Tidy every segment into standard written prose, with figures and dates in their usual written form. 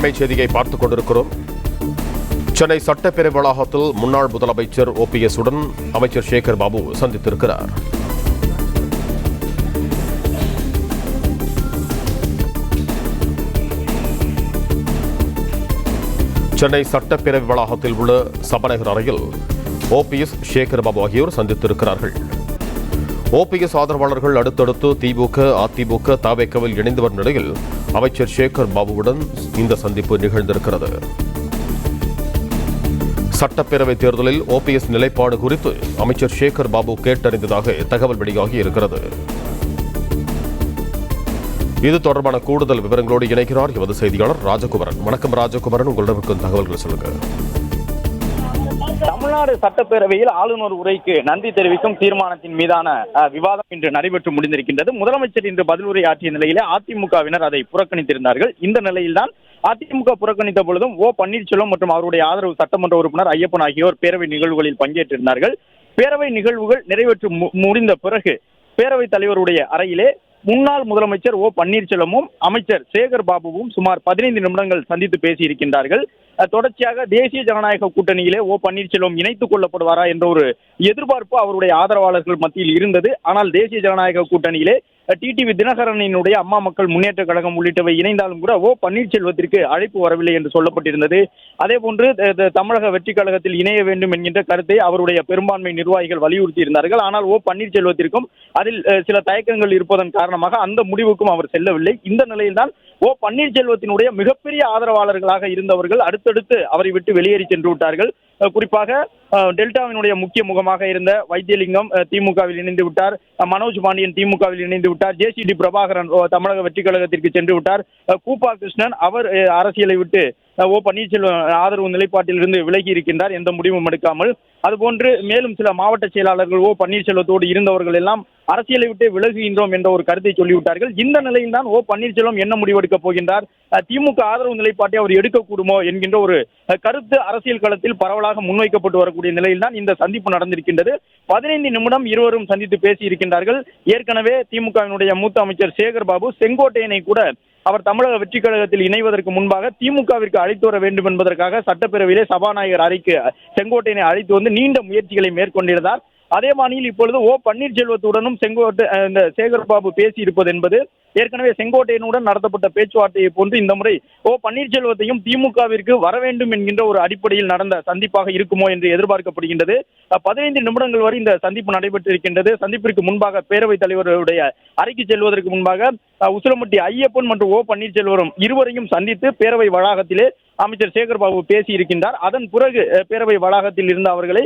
அண்மை செய்தியை பார்த்துக் கொண்டிருக்கிறோம். சென்னை சட்டப்பேரவை வளாகத்தில் முன்னாள் முதலமைச்சர் OPS உடன் அமைச்சர் சேகர் பாபு சந்தித்திருக்கிறார். சென்னை சட்டப்பேரவை வளாகத்தில் உள்ள சபாநாயகர் அறையில் OPS, சேகர் பாபு ஆகியோர் சந்தித்திருக்கிறார்கள். OPS ஆதரவாளர்கள் அடுத்தடுத்து திமுக, அதிமுக, தவேகவில் இணைந்து வரும் நிலையில் அமைச்சர் சேகர் பாபுவுடன் இந்த சந்திப்பு நிகழ்ந்திருக்கிறது. சட்டப்பேரவை தேர்தலில் OPS நிலைப்பாடு குறித்து அமைச்சர் சேகர் பாபு கேட்டறிந்ததாக தகவல் வெளியாகி இருக்கிறது. இது தொடர்பான கூடுதல் விவரங்களோடு இணைக்கிறார் எமது செய்தியாளர் ராஜகுமரன். வணக்கம் ராஜகுமரன், உங்களிடம் இருக்கும் தகவல்கள் சொல்லுங்க. தமிழ்நாடு சட்டப்பேரவையில் ஆளுநர் உரைக்கு நன்றி தெரிவிக்கும் தீர்மானத்தின் மீதான விவாதம் இன்று நடைபெற்று முடிந்திருக்கின்றது. முதலமைச்சர் இன்று பதிலுரை ஆற்றிய நிலையிலே அதிமுகவினர் அதை புறக்கணித்திருந்தார்கள். இந்த நிலையில்தான் அதிமுக புறக்கணித்த பொழுதும் பன்னீர்செல்வம் மற்றும் அவருடைய ஆதரவு சட்டமன்ற உறுப்பினர் ஐயப்பன் ஆகியோர் பேரவை நிகழ்வுகளில் பங்கேற்றிருந்தார்கள். பேரவை நிகழ்வுகள் நிறைவேற்று முடிந்த பிறகு பேரவைத் தலைவருடைய அறையிலே முன்னாள் முதலமைச்சர் பன்னீர்செல்வமும் அமைச்சர் சேகர் பாபுவும் சுமார் 15 நிமிடங்கள் சந்தித்து பேசியிருக்கின்றார்கள். தொடர்ச்சியாக தேசிய ஜனநாயக கூட்டணியிலே பன்னீர்செல்வம் இணைத்துக் கொள்ளப்படுவாரா என்ற ஒரு எதிர்பார்ப்பு அவருடைய ஆதரவாளர்கள் மத்தியில் இருந்தது. ஆனால் தேசிய ஜனநாயக கூட்டணியிலே டிடிவி தினகரனினுடைய அம்மா மக்கள் முன்னேற்ற கழகம் உள்ளிட்டவை இணைந்தாலும் கூட பன்னீர்செல்வத்திற்கு அழைப்பு வரவில்லை என்று சொல்லப்பட்டிருந்தது. அதே போன்று தமிழக வெற்றி கழகத்தில் இணைய வேண்டும் என்கின்ற கருத்தை அவருடைய பெரும்பான்மை நிர்வாகிகள் வலியுறுத்தி இருந்தார்கள். ஆனால் பன்னீர்செல்வத்திற்கும் அதில் சில தயக்கங்கள் இருப்பதன் காரணமாக அந்த முடிவுக்கும் அவர் செல்லவில்லை. இந்த நிலையில்தான் பன்னீர்செல்வத்தினுடைய மிகப்பெரிய ஆதரவாளர்களாக இருந்தவர்கள் அடுத்தடுத்து அவரை விட்டு வெளியேறி சென்று விட்டார்கள். குறிப்பாக டெல்டாவினுடைய முக்கிய முகமாக இருந்த வைத்தியலிங்கம் திமுகவில் இணைந்து விட்டார். மனோஜ் பாண்டியன் திமுகவில் இணைந்து விட்டார். JCD பிரபாகரன் தமிழக வெற்றி கழகத்திற்கு சென்று விட்டார். கூப்பா கிருஷ்ணன் அவர் அரசியலை விட்டு பன்னீர்செல்வம் ஆதரவு நிலைப்பாட்டில் இருந்து விலகி இருக்கின்றார், எந்த முடிவும் எடுக்காமல். அதுபோன்று மேலும் சில மாவட்ட செயலாளர்கள் பன்னீர்செல்வத்தோடு இருந்தவர்கள் எல்லாம் அரசியலை விட்டு விலகுகின்றோம் என்ற ஒரு கருத்தை சொல்லிவிட்டார்கள். இந்த நிலையில் தான் பன்னீர்செல்வம் என்ன முடிவெடுக்கப் போகின்றார், திமுக ஆதரவு நிலைப்பாட்டை அவர் எடுக்கக்கூடுமோ என்கின்ற ஒரு கருத்து அரசியல் களத்தில் பரவலாக முன்வைக்கப்பட்டு வரக்கூடிய நிலையில் தான் இந்த சந்திப்பு நடந்திருக்கின்றது. 15 நிமிடம் இருவரும் சந்தித்து பேசி இருக்கின்றார்கள். ஏற்கனவே திமுகவினுடைய மூத்த அமைச்சர் சேகர் பாபு செங்கோட்டையனை கூட அவர் தமிழக வெற்றி கழகத்தில் இணைவதற்கு முன்பாக திமுகவிற்கு அழைத்து வர வேண்டும் என்பதற்காக சட்டப்பேரவையிலே சபாநாயகர் அறைக்கு செங்கோட்டையனை அழைத்து வந்து நீண்ட முயற்சிகளை மேற்கொண்டிருந்தார். அதே மாநில இப்பொழுது பன்னீர்செல்வத்துடனும் சேகர் பாபு பேசி இருப்பது என்பது ஏற்கனவே செங்கோட்டையனுடன் நடத்தப்பட்ட பேச்சுவார்த்தையை போன்று இந்த முறை பன்னீர்செல்வத்தையும் திமுகவிற்கு வர வேண்டும் என்கின்ற ஒரு அடிப்படையில் நடந்த சந்திப்பாக இருக்குமோ என்று எதிர்பார்க்கப்படுகின்றது. 15 நிமிடங்கள் வரை இந்த சந்திப்பு நடைபெற்றிருக்கின்றது. சந்திப்பிற்கு முன்பாக பேரவைத் தலைவருடைய அறைக்கு செல்வதற்கு முன்பாக உசிலம்பட்டி ஐயப்பன் மற்றும் பன்னீர்செல்வம் இருவரையும் சந்தித்து பேரவை வளாகத்திலே அமைச்சர் சேகர் பாபு பேசி இருக்கின்றார். அதன் பிறகு பேரவை வளாகத்தில் இருந்த அவர்களை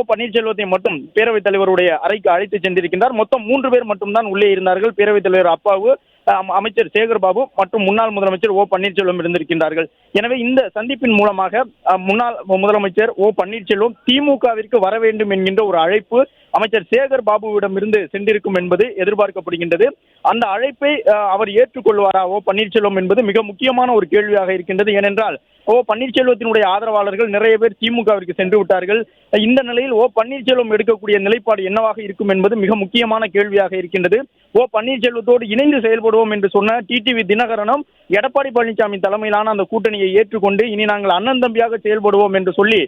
பன்னீர்செல்வத்தை மட்டும் பேரவைத் தலைவருடைய அறைக்கு அழைத்து சென்றிருக்கின்றார். மொத்தம் 3 பேர் மட்டும்தான் உள்ளே இருந்தார்கள். பேரவைத் தலைவர் அப்பாவு, அமைச்சர் சேகர் பாபு மற்றும் முன்னாள் முதலமைச்சர் பன்னீர்செல்வம் இருந்திருக்கின்றார்கள். எனவே இந்த சந்திப்பின் மூலமாக முன்னாள் முதலமைச்சர் பன்னீர்செல்வம் திமுகவிற்கு வர வேண்டும் என்கின்ற ஒரு அழைப்பு அமைச்சர் சேகர் பாபுவிடம் இருந்து சென்றிருக்கும் என்பது எதிர்பார்க்கப்படுகின்றது. அந்த அழைப்பை அவர் ஏற்றுக்கொள்வாரா பன்னீர்செல்வம் என்பது மிக முக்கியமான ஒரு கேள்வியாக இருக்கின்றது. ஏனென்றால் பன்னீர்செல்வத்தினுடைய ஆதரவாளர்கள் நிறைய பேர் திமுகவிற்கு சென்று விட்டார்கள். இந்த நிலையில் பன்னீர்செல்வம் எடுக்கக்கூடிய நிலைப்பாடு என்னவாக இருக்கும் என்பது மிக முக்கியமான கேள்வியாக இருக்கின்றது. பன்னீர்செல்வத்தோடு இணைந்து செயல்படுவோம் என்று சொன்ன டிடிவி தினகரனும் எடப்பாடி பழனிசாமி தலைமையிலான அந்த கூட்டணியை ஏற்றுக்கொண்டு இனி நாங்கள் அண்ணன் தம்பியாக செயல்படுவோம் என்று சொல்லி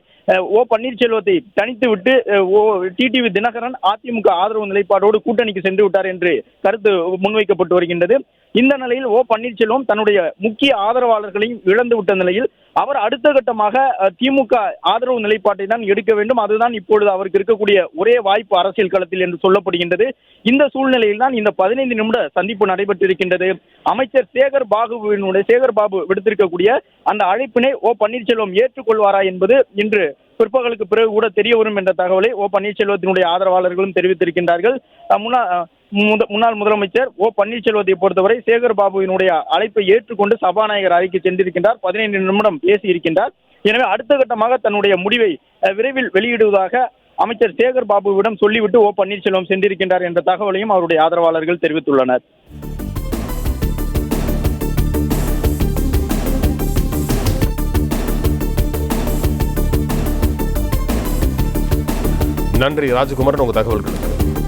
பன்னீர்செல்வத்தை தனித்து விட்டு டிடிவி தினகரன் அதிமுக ஆதரவு நிலைப்பாடோடு கூட்டணிக்கு சென்று விட்டார் என்று கருத்து முன்வைக்கப்பட்டு வருகின்றது. இந்த நிலையில் பன்னீர்செல்வம் தன்னுடைய முக்கிய ஆதரவாளர்களையும் இழந்து விட்ட நிலையில் அவர் அடுத்த கட்டமாக திமுக ஆதரவு நிலைப்பாட்டை தான் எடுக்க வேண்டும். அதுதான் இப்பொழுது அவருக்கு இருக்கக்கூடிய ஒரே வாய்ப்பு அரசியல் களத்தில் என்று சொல்லப்படுகின்றது. இந்த சூழ்நிலையில் தான் இந்த 15 நிமிட சந்திப்பு நடைபெற்றிருக்கின்றது. அமைச்சர் சேகர் பாபு விடுத்திருக்கக்கூடிய அந்த அழைப்பினை பன்னீர்செல்வம் ஏற்றுக்கொள்வாரா என்பது இன்று பிற்பகலுக்கு பிறகு கூட தெரிய வரும் என்ற தகவலை பன்னீர்செல்வத்தினுடைய ஆதரவாளர்களும் தெரிவித்திருக்கின்றார்கள். முன்னாள் முதலமைச்சர் பன்னீர்செல்வத்தை பொறுத்தவரை சேகர் பாபுவினுடைய அழைப்பை ஏற்றுக்கொண்டு சபாநாயகர் அறைக்கு சென்றிருக்கின்றார். 15 நிமிடம் பேசியிருக்கின்றார். எனவே அடுத்த கட்டமாக தன்னுடைய முடிவை விரைவில் வெளியிடுவதாக அமைச்சர் சேகர் பாபுவிடம் சொல்லிவிட்டு பன்னீர்செல்வம் சென்றிருக்கின்றார் என்ற தகவலையும் அவருடைய ஆதரவாளர்கள் தெரிவித்துள்ளனர். நன்றி ராஜகுமரன், உங்க தகவல்களுக்கு.